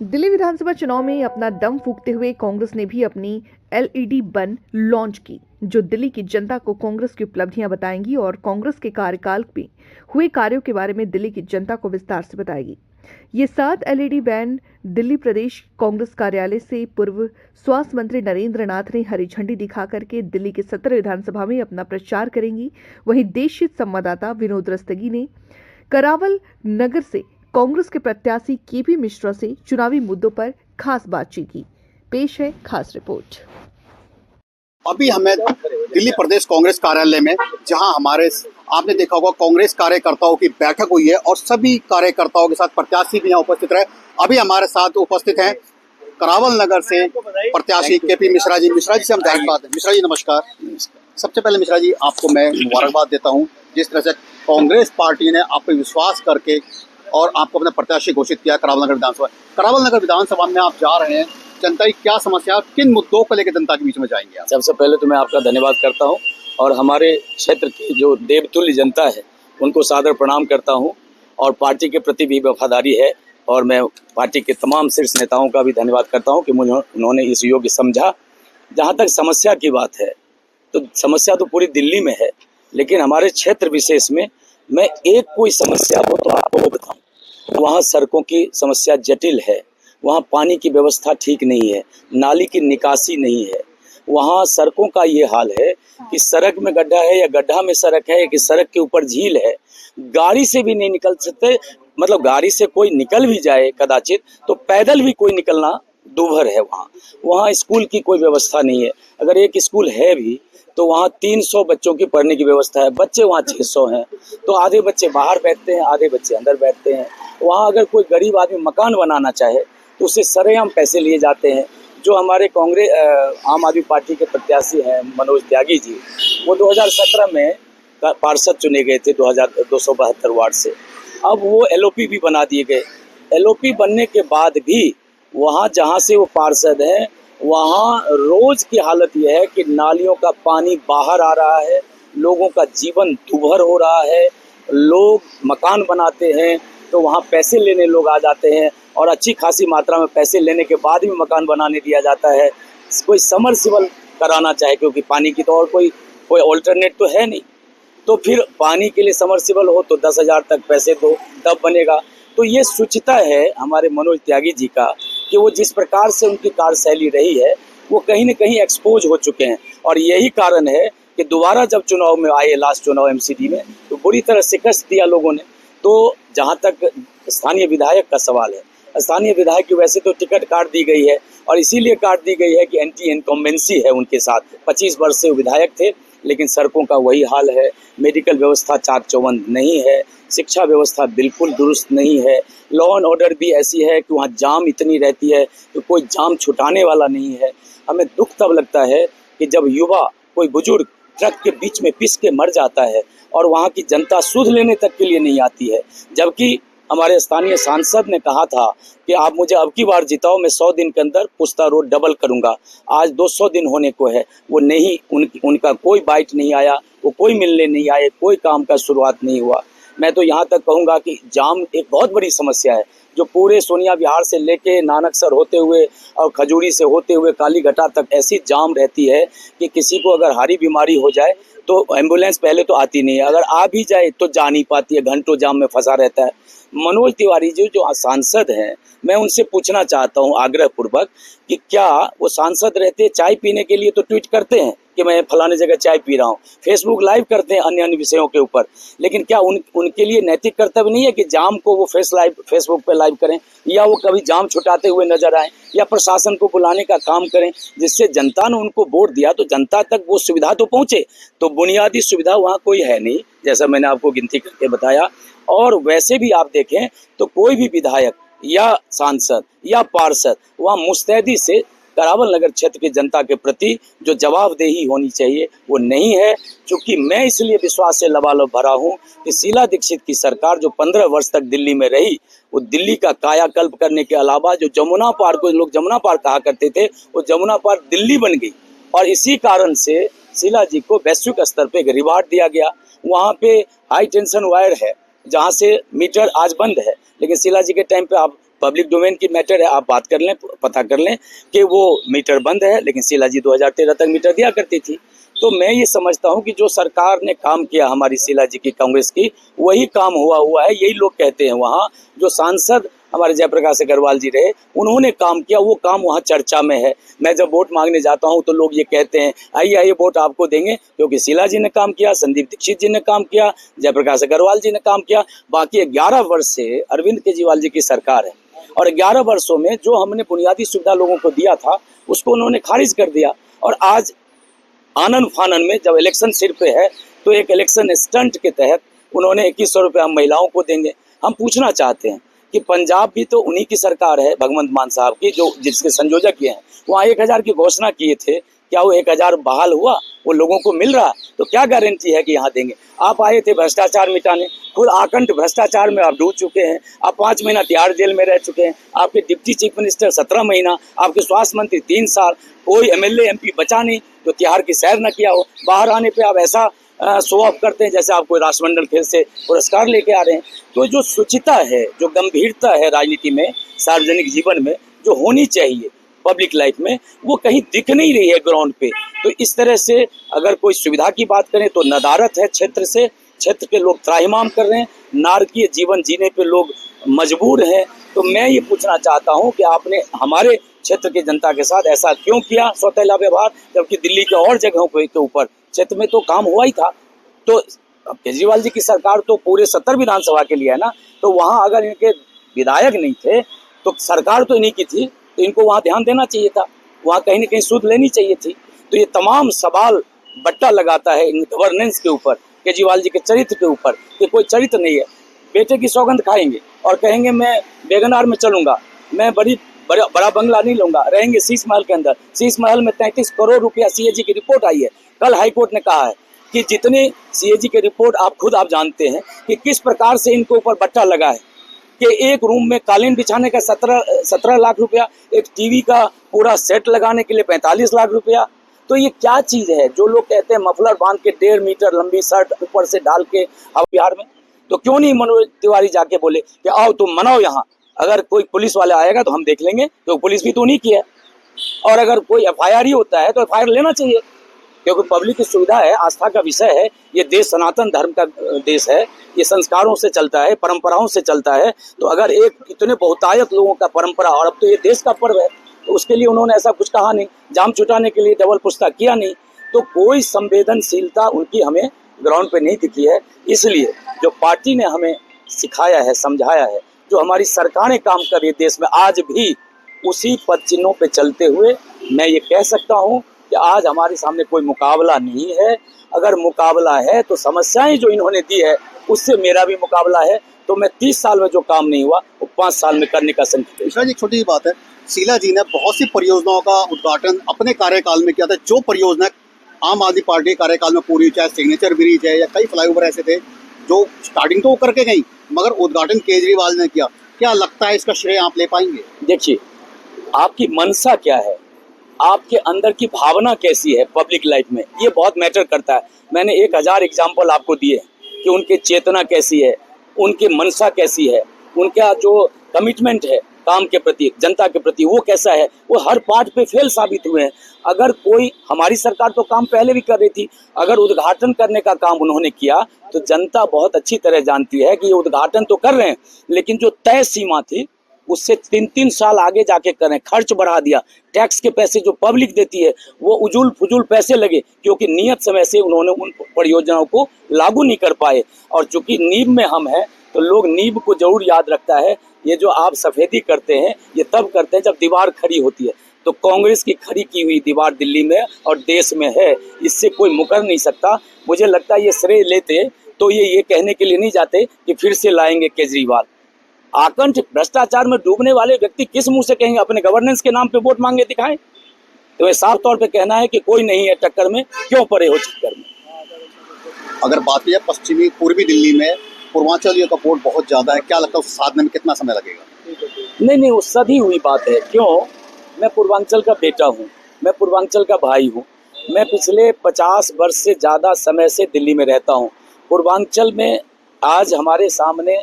दिल्ली विधानसभा चुनाव में अपना दम फूंकते हुए कांग्रेस ने भी अपनी एलईडी बन लॉन्च की, जो दिल्ली की जनता को कांग्रेस की उपलब्धियां बताएंगी और कांग्रेस के कार्यकाल में हुए कार्यों के बारे में दिल्ली की जनता को विस्तार से बताएगी। ये 7 एलईडी वैन दिल्ली प्रदेश कांग्रेस कार्यालय से पूर्व स्वास्थ्य मंत्री नरेंद्र नाथ ने हरी झंडी दिखा करके दिल्ली के 17 विधानसभा में अपना प्रचार करेंगी। वहीं देशहित संवाददाता विनोद रस्तगी ने करावल नगर से कांग्रेस के प्रत्याशी केपी मिश्रा से चुनावी मुद्दों पर खास बातचीत की। पेश है खास रिपोर्ट। अभी हमें दिल्ली प्रदेश कांग्रेस कार्यालय में, जहां हमारे आपने देखा होगा कांग्रेस कार्यकर्ताओं की बैठक हुई है और सभी कार्यकर्ताओं के साथ प्रत्याशी भी यहाँ उपस्थित रहे। अभी हमारे साथ उपस्थित हैं करावल नगर से प्रत्याशी केपी मिश्रा जी। मिश्रा जी से हम डायरेक्ट बात है। मिश्रा जी नमस्कार। सबसे पहले मिश्रा जी आपको मैं मुबारकबाद देता हूँ, जिस तरह से कांग्रेस पार्टी ने आप पे विश्वास करके और आपको अपने प्रत्याशी घोषित किया करावल नगर विधानसभा। करावल नगर विधानसभा में आप जा रहे हैं, जनता की क्या समस्या, किन मुद्दों को लेकर जनता के बीच में जाएंगे आप? सबसे पहले तो मैं आपका धन्यवाद करता हूं और हमारे क्षेत्र की जो देवतुल्य जनता है उनको सादर प्रणाम करता हूं और पार्टी के प्रति भी वफादारी है और मैं पार्टी के तमाम शीर्ष नेताओं का भी धन्यवाद करता हूं कि मुझे उन्होंने इस योग्य समझा। जहां तक समस्या की बात है तो समस्या तो पूरी दिल्ली में है, लेकिन हमारे क्षेत्र विशेष में मैं एक कोई समस्या हो तो आपको बताऊँ। वहाँ सड़कों की समस्या जटिल है, वहाँ पानी की व्यवस्था ठीक नहीं है, नाली की निकासी नहीं है। वहाँ सड़कों का ये हाल है कि सड़क में गड्ढा है या गड्ढा में सड़क है कि सड़क के ऊपर झील है, गाड़ी से भी नहीं निकल सकते। मतलब गाड़ी से कोई निकल भी जाए कदाचित तो पैदल भी कोई निकलना दूभर है। वहाँ स्कूल की कोई व्यवस्था नहीं है, अगर एक स्कूल है भी तो वहाँ 300 बच्चों की पढ़ने की व्यवस्था है, बच्चे वहाँ 600 हैं, तो आधे बच्चे बाहर बैठते हैं, आधे बच्चे अंदर बैठते हैं। वहाँ अगर कोई गरीब आदमी मकान बनाना चाहे तो उससे सरेआम पैसे लिए जाते हैं। जो हमारे कांग्रेस आम आदमी पार्टी के प्रत्याशी हैं मनोज त्यागी जी, वो 2017 में पार्षद चुने गए थे 272 वार्ड से। अब वो एलओपी भी बना दिए गए। एलओपी बनने के बाद भी वहाँ जहाँ से वो पार्षद हैं वहाँ रोज की हालत यह है कि नालियों का पानी बाहर आ रहा है, लोगों का जीवन दुभर हो रहा है। लोग मकान बनाते हैं तो वहाँ पैसे लेने लोग आ जाते हैं और अच्छी खासी मात्रा में पैसे लेने के बाद भी मकान बनाने दिया जाता है। कोई समरसिबल कराना चाहे, क्योंकि पानी की तो और कोई ऑल्टरनेट तो है नहीं, तो फिर पानी के लिए समरसिबल हो तो 10,000 तक पैसे दो तब बनेगा। तो ये सूचिता है हमारे मनोज त्यागी जी का कि वो जिस प्रकार से उनकी कार्यशैली रही है वो कहीं न कहीं एक्सपोज हो चुके हैं। और यही कारण है कि दोबारा जब चुनाव में आए, लास्ट चुनाव एमसीडी में, तो बुरी तरह शिकस्त दिया लोगों ने। तो जहाँ तक स्थानीय विधायक का सवाल है, स्थानीय विधायक की वैसे तो टिकट काट दी गई है और इसीलिए काट दी गई है कि एंटी इनकम्बेंसी है उनके साथ। 25 वर्ष से विधायक थे, लेकिन सड़कों का वही हाल है, मेडिकल व्यवस्था चाक चौबंद नहीं है, शिक्षा व्यवस्था बिल्कुल दुरुस्त नहीं है, लॉ एंड ऑर्डर भी ऐसी है कि वहाँ जाम इतनी रहती है कि कोई जाम छुटाने वाला नहीं है। हमें दुख तब लगता है कि जब युवा कोई बुजुर्ग ट्रक के बीच में पिस के मर जाता है और वहाँ की जनता सुध लेने तक के लिए नहीं आती है। जबकि हमारे स्थानीय सांसद ने कहा था कि आप मुझे अब की बार जिताओ, मैं 100 दिन के अंदर पुस्ता रोड डबल करूंगा। आज 200 दिन होने को है, वो नहीं, उनका कोई बाइट नहीं आया, वो कोई मिलने नहीं आए, कोई काम का शुरुआत नहीं हुआ। मैं तो यहाँ तक कहूँगा कि जाम एक बहुत बड़ी समस्या है, जो पूरे सोनिया विहार से लेके नानकसर होते हुए और खजूरी से होते हुए कालीघाटा तक ऐसी जाम रहती है कि किसी को अगर हारी बीमारी हो जाए तो एम्बुलेंस पहले तो आती नहीं है, अगर आ भी जाए तो जा नहीं पाती है, घंटों जाम में फंसा रहता है। मनोज तिवारी जी जो सांसद हैं, मैं उनसे पूछना चाहता हूं आग्रह पूर्वक कि क्या वो सांसद रहते चाय पीने के लिए तो ट्वीट करते हैं कि मैं फलाने जगह चाय पी रहा हूं, फेसबुक लाइव करते हैं अन्य विषयों के ऊपर, लेकिन क्या उनके लिए नैतिक कर्तव्य नहीं है कि जाम को वो फेसबुक पे लाइव करें, या वो कभी जाम छुटाते हुए नजर आए, या प्रशासन को बुलाने का काम करें, जिससे जनता ने उनको वोट दिया तो जनता तक वो सुविधा तो पहुंचे। तो बुनियादी सुविधा वहाँ कोई है नहीं, जैसा मैंने आपको गिनती करके बताया। और वैसे भी आप देखें तो कोई भी विधायक या सांसद या पार्षद वहाँ मुस्तैदी से करावल नगर क्षेत्र की जनता के प्रति जो जवाबदेही होनी चाहिए वो नहीं है। क्योंकि मैं इसलिए विश्वास से लबालब भरा हूँ कि शीला दीक्षित की सरकार जो 15 वर्ष तक दिल्ली में रही, वो दिल्ली का कायाकल्प करने के अलावा जो जमुना पार को लोग जमुना पार कहा करते थे, वो जमुना पार दिल्ली बन गई। और इसी कारण से शीला जी को वैश्विक स्तर पर एक रिवार्ड दिया गया। वहाँ पे हाई टेंशन वायर है जहाँ से मीटर आज बंद है, लेकिन शीला जी के टाइम पे आप पब्लिक डोमेन की मैटर है, आप बात कर लें, पता कर लें कि वो मीटर बंद है, लेकिन शीला जी 2013 तक मीटर दिया करती थी। तो मैं ये समझता हूँ कि जो सरकार ने काम किया हमारी शीला जी की, कांग्रेस की, वही काम हुआ है। यही लोग कहते हैं, वहाँ जो सांसद हमारे जयप्रकाश अग्रवाल जी रहे, उन्होंने काम किया, वो काम वहाँ चर्चा में है। मैं जब वोट मांगने जाता हूँ तो लोग ये कहते हैं आइए आइए वोट आपको देंगे, क्योंकि शीला जी ने काम किया, संदीप दीक्षित जी ने काम किया, जयप्रकाश अग्रवाल जी ने काम किया। बाकी 11 वर्ष से अरविंद केजरीवाल जी की सरकार है, और 11 वर्षों में जो हमने बुनियादी सुविधा लोगों को दिया था उसको उन्होंने खारिज कर दिया। और आज आनन फानन में जब इलेक्शन सिर पे है तो एक इलेक्शन स्टंट के तहत उन्होंने 2100 रुपये हम महिलाओं को देंगे। हम पूछना चाहते हैं कि पंजाब भी तो उन्हीं की सरकार है, भगवंत मान साहब की, जो जिसके संयोजक ये हैं, वहाँ 1000 की घोषणा किए थे, क्या वो 1000 बहाल हुआ? वो लोगों को मिल रहा? तो क्या गारंटी है कि यहाँ देंगे? आप आए थे भ्रष्टाचार मिटाने, खुद आकंठ भ्रष्टाचार में आप डूब चुके हैं। आप 5 महीना तिहाड़ जेल में रह चुके हैं, आपके डिप्टी चीफ मिनिस्टर 17 महीना, आपके स्वास्थ्य मंत्री 3 साल, कोई MLA MP बचा नहीं जो तिहाड़ की सैर न किया हो। बाहर आने पे आप ऐसा शो ऑफ करते हैं जैसे आप कोई राष्ट्रमंडल खेल से पुरस्कार लेके आ रहे हैं। तो जो शुचिता है, जो गंभीरता है राजनीति में, सार्वजनिक जीवन में जो होनी चाहिए पब्लिक लाइफ में, वो कहीं दिख नहीं रही है ग्राउंड पे। तो इस तरह से अगर कोई सुविधा की बात करें तो नदारत है क्षेत्र से, क्षेत्र के लोग त्राहिमाम कर रहे हैं, नारकीय जीवन जीने पे लोग मजबूर हैं। तो मैं ये पूछना चाहता हूँ कि आपने हमारे क्षेत्र की जनता के साथ ऐसा क्यों किया सौतेला व्यवहार, जबकि दिल्ली के और जगहों के ऊपर क्षेत्र में तो काम हुआ ही था। तो केजरीवाल जी की सरकार तो पूरे 70 विधानसभा के लिए है ना, तो वहाँ अगर इनके विधायक नहीं थे तो सरकार तो इन्हीं की थी, तो इनको वहाँ ध्यान देना चाहिए था, वहाँ कहीं ना कहीं सूद लेनी चाहिए थी। तो ये तमाम सवाल बट्टा लगाता है इन गवर्नेंस के ऊपर, केजरीवाल जी के चरित्र के ऊपर, कि कोई चरित्र नहीं है। बेटे की सौगंध खाएंगे और कहेंगे मैं वेगनार में चलूंगा, मैं बड़ा बंगला नहीं लूंगा, रहेंगे शीश महल के अंदर। शीश महल में 33 करोड़ रुपया CAG की रिपोर्ट आई है। कल हाईकोर्ट ने कहा है कि जितने CAG की रिपोर्ट आप जानते हैं कि किस प्रकार से इनके ऊपर बट्टा लगा है, कि एक रूम में कालीन बिछाने का 17 लाख रुपया, एक टीवी का पूरा सेट लगाने के लिए 45 लाख रुपया। तो ये क्या चीज़ है? जो लोग कहते हैं मफलर बांध के 1.5 मीटर लंबी शर्ट ऊपर से डाल के आओ बिहार में, तो क्यों नहीं मनोज तिवारी जाके बोले कि आओ तुम मनाओ यहाँ, अगर कोई पुलिस वाला आएगा तो हम देख लेंगे, तो पुलिस भी तो नहीं किया। और अगर कोई FIR ही होता है तो FIR लेना चाहिए, क्योंकि पब्लिक की सुविधा है, आस्था का विषय है। ये देश सनातन धर्म का देश है, ये संस्कारों से चलता है, परंपराओं से चलता है। तो अगर एक इतने बहुतायत लोगों का परंपरा, और अब तो ये देश का पर्व है, तो उसके लिए उन्होंने ऐसा कुछ कहा नहीं, जाम छुटाने के लिए डबल पुश्ता किया नहीं। तो कोई संवेदनशीलता उनकी हमें ग्राउंड पे नहीं दिखी है। इसलिए जो पार्टी ने हमें सिखाया है, समझाया है, जो हमारी सरकारें काम कर रही है देश में, आज भी उसी पद चिन्हों पे चलते हुए मैं ये कह सकता हूँ कि आज हमारे सामने कोई मुकाबला नहीं है। अगर मुकाबला है तो समस्याएं जो इन्होंने दी है उससे मेरा भी मुकाबला है। तो मैं 30 साल में जो काम नहीं हुआ वो 5 साल में करने का संकल्प। जी एक छोटी सी बात है, शीला जी ने बहुत सी परियोजनाओं का उद्घाटन अपने कार्यकाल में किया था। जो परियोजना आम आदमी पार्टी के कार्यकाल में पूरी, चाहे सिग्नेचर ब्रिज है या कई फ्लाईओवर ऐसे थे जो स्टार्टिंग तो वो करके गई, मगर उद्घाटन केजरीवाल ने किया। क्या लगता है इसका श्रेय आप ले पाएंगे? देखिए, आपकी मनसा क्या है, आपके अंदर की भावना कैसी है पब्लिक लाइफ में, ये बहुत मैटर करता है। मैंने 1000 एग्जाम्पल आपको दिए कि उनकी चेतना कैसी है, उनकी मनसा कैसी है, उनका जो कमिटमेंट है काम के प्रति, जनता के प्रति, वो कैसा है। वो हर पार्ट पे फेल साबित हुए हैं। अगर कोई, हमारी सरकार तो काम पहले भी कर रही थी, अगर उद्घाटन करने का काम उन्होंने किया तो जनता बहुत अच्छी तरह जानती है कि ये उद्घाटन तो कर रहे हैं, लेकिन जो तय सीमा थी उससे 3-3 साल आगे जाके करें। खर्च बढ़ा दिया, टैक्स के पैसे जो पब्लिक देती है वो उजूल फुजूल पैसे लगे, क्योंकि नियत समय से उन्होंने उन परियोजनाओं को लागू नहीं कर पाए। और चूंकि नींव में हम हैं तो लोग नींव को जरूर याद रखता है। ये जो आप सफेदी करते हैं ये तब करते हैं जब दीवार खड़ी होती है। तो कांग्रेस की खड़ी की हुई दीवार दिल्ली में और देश में है, इससे कोई मुकर नहीं सकता। मुझे लगता है ये श्रेय लेते तो ये कहने के लिए नहीं जाते कि फिर से लाएंगे केजरीवाल। आकंठ भ्रष्टाचार में डूबने वाले व्यक्ति किस मुंह से कहेंगे अपने गवर्नेंस के नाम पे वोट मांगे दिखाएं? तो ये साफ तौर पे कहना है कि कोई नहीं है टक्कर में, क्यों पड़े हो चक्कर में। अगर बात की जाए पश्चिमी पूर्वी दिल्ली में पूर्वांचलियों का वोट बहुत ज़्यादा है, क्या लगता है उसे साधने में कितना समय लगेगा? नहीं, वो सदी हुई बात है। क्यों? मैं पूर्वांचल का बेटा हूँ, मैं पूर्वांचल का भाई हूँ, मैं पिछले 50 वर्ष से ज़्यादा समय से दिल्ली में रहता हूँ। पूर्वांचल में आज हमारे सामने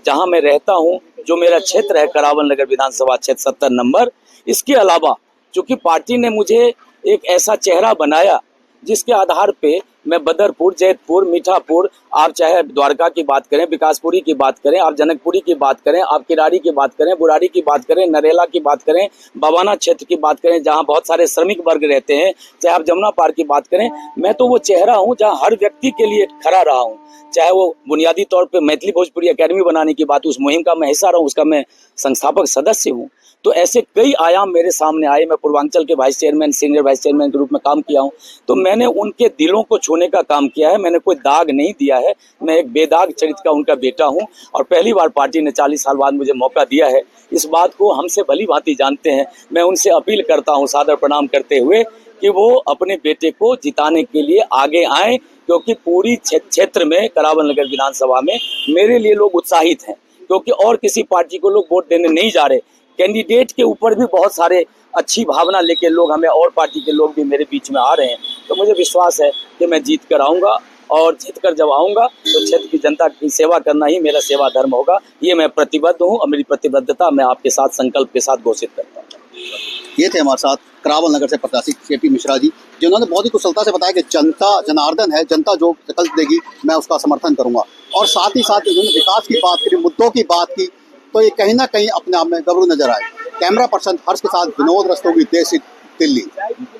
जहां मैं रहता हूं, जो मेरा क्षेत्र है करावन नगर विधानसभा क्षेत्र 70 नंबर। इसके अलावा चूंकि पार्टी ने मुझे एक ऐसा चेहरा बनाया जिसके आधार पे मैं बदरपुर, जैतपुर, मीठापुर, आप चाहे द्वारका की बात करें, विकासपुरी की बात करें, आप जनकपुरी की बात करें, आप किरारी की बात करें, बुराड़ी की बात करें, नरेला की बात करें, बवाना क्षेत्र की बात करें जहां बहुत सारे श्रमिक वर्ग रहते हैं, चाहे आप जमुना पार की बात करें, मैं तो वो चेहरा हूं जहां हर व्यक्ति के लिए खड़ा रहा हूं। चाहे वो बुनियादी तौर पे मैथिली भोजपुरी अकेडमी बनाने की बात, उस मुहिम का मैं हिस्सा रहा हूं, उसका मैं संस्थापक सदस्य हूं। तो ऐसे कई आयाम मेरे सामने आए। मैं पूर्वांचल के vice chairman, senior vice chairman के रूप में काम किया हूं, तो मैंने उनके दिलों को छूने का काम किया है। मैंने कोई दाग नहीं दिया है। मैं एक बेदाग चरित्र का उनका बेटा हूं और पहली बार पार्टी ने 40 साल बाद मुझे मौका दिया है। इस बात को हमसे भली भांति जानते हैं। मैं उनसे अपील करता हूं सादर प्रणाम करते हुए कि वो अपने बेटे को जिताने के लिए आगे आएं, क्योंकि पूरी क्षेत्र में करावन नगर विधानसभा में मेरे लिए लोग उत्साहित हैं, क्योंकि और किसी पार्टी को लोग वोट देने नहीं जा रहे। कैंडिडेट के ऊपर भी बहुत सारे अच्छी भावना लेके लोग, हमें और पार्टी के लोग भी मेरे बीच में आ रहे हैं। तो मुझे विश्वास है कि मैं जीत कर आऊँगा और जीत कर जब आऊँगा तो क्षेत्र की जनता की सेवा करना ही मेरा सेवा धर्म होगा। ये मैं प्रतिबद्ध हूँ और मेरी प्रतिबद्धता मैं आपके साथ संकल्प के साथ घोषित करता हूँ। ये थे हमारे साथ करावन नगर से प्रत्याशी केपी मिश्रा जी, जिन्होंने बहुत ही कुशलता से बताया कि जनता जनार्दन है, जनता जो विकल्प देगी मैं उसका समर्थन करूंगा। और साथ ही साथ उन्होंने विकास की बात करी, मुद्दों की बात की, तो ये कहीं ना कहीं अपने आप में गबरू नजर आए। कैमरा पर्सन हर्ष के साथ विनोद रस्तोगी, देश हित, दिल्ली।